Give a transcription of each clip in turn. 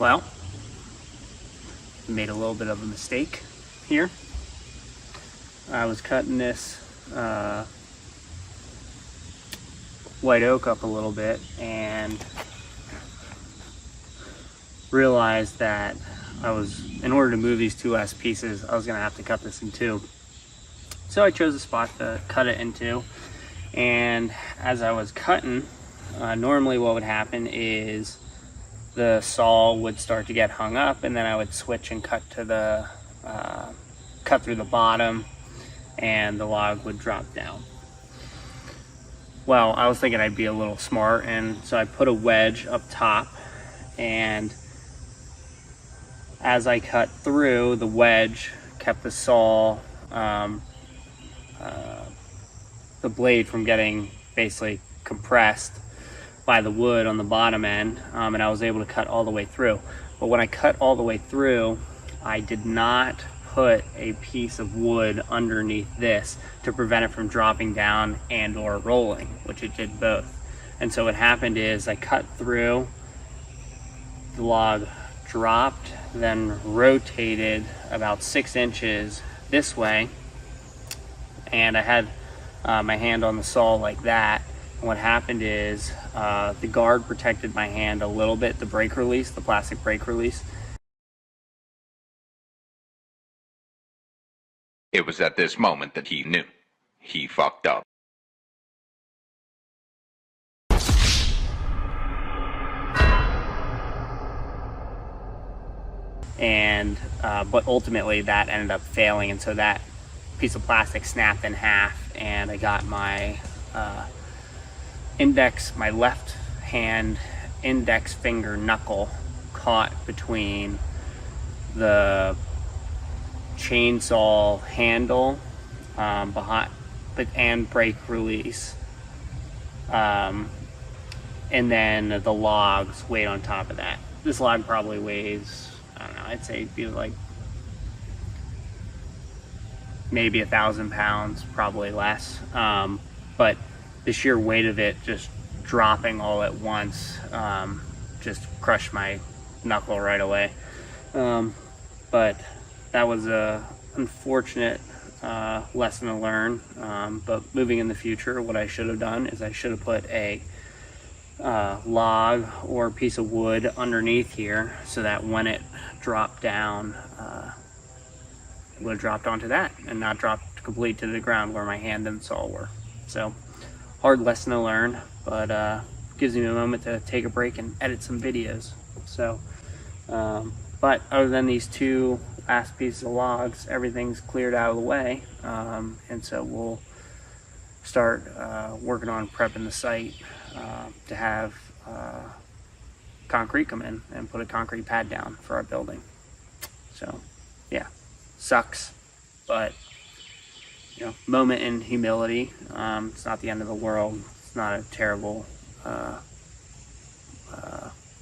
Well, made a little bit of a mistake here. I was cutting this white oak up a little bit and realized that in order to move these 2 last pieces, I was gonna have to cut this in 2. So I chose a spot to cut it into, and as I was cutting, normally what would happen is the saw would start to get hung up, and then I would switch and cut through the bottom, and the log would drop down. Well, I was thinking I'd be a little smart, and so I put a wedge up top, and as I cut through, the wedge kept the saw, the blade from getting basically compressed by the wood on the bottom end, and I was able to cut all the way through. But when I cut all the way through, I did not put a piece of wood underneath this to prevent it from dropping down and or rolling, which it did both. And so what happened is I cut through, the log dropped, then rotated about 6 inches this way, and I had my hand on the saw like that. And what happened is the guard protected my hand a little bit, the brake release, the plastic brake release. It was at this moment that he knew he fucked up. And but ultimately that ended up failing, and so that piece of plastic snapped in half, and I got my my left hand index finger knuckle caught between the chainsaw handle and brake release, and then the logs weighed on top of that. This log probably weighs, I don't know, I'd say it'd be like maybe 1,000 pounds, probably less. But the sheer weight of it just dropping all at once just crushed my knuckle right away. But that was a unfortunate lesson to learn. But moving in the future, what I should have done is I should have put a log or piece of wood underneath here, so that when it dropped down, it would have dropped onto that and not dropped complete to the ground where my hand and saw were. So hard lesson to learn, but gives me a moment to take a break and edit some videos. So but other than these 2 last pieces of logs, everything's cleared out of the way, and so we'll start working on prepping the site to have concrete come in and put a concrete pad down for our building. So yeah, sucks, but you know, moment in humility. It's not the end of the world. It's not a terrible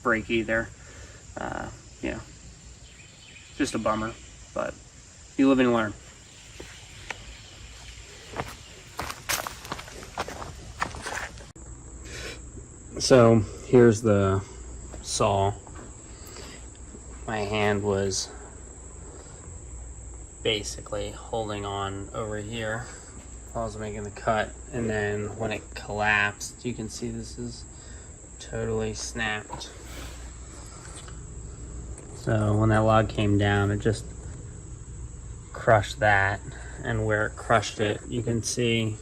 break either. You know, just a bummer, but you live and learn. So here's the saw. My hand was basically holding on over here while I was making the cut, and then when it collapsed, you can see this is totally snapped. So when that log came down, it just crushed that, and where it crushed it, you can see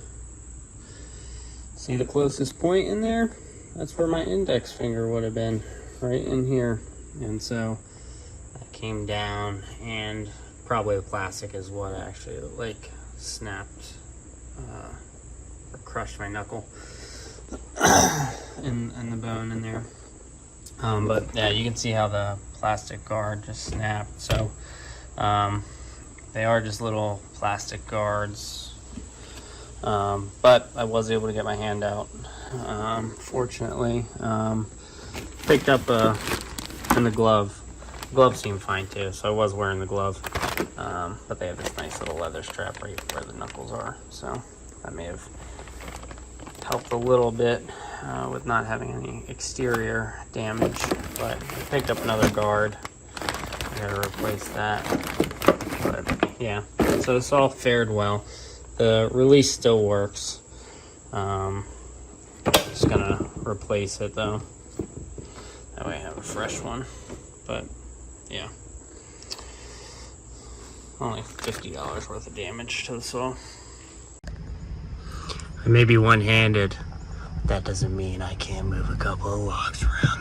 the closest point in there? That's where my index finger would have been, right in here. And so that came down, and probably the plastic is what actually like snapped or crushed my knuckle and the bone in there. But yeah, you can see how the plastic guard just snapped. So they are just little plastic guards, but I was able to get my hand out, fortunately. Picked up in the glove. The glove seemed fine too, so I was wearing the glove, but they have this nice little leather strap right where the knuckles are, so that may have helped a little bit with not having any exterior damage, but I picked up another guard. I gotta replace that. But yeah, so this all fared well. The release still works. Just gonna replace it though. That way I have a fresh one. But yeah, only $50 worth of damage to the saw. I may be one-handed. That doesn't mean I can't move a couple of logs around.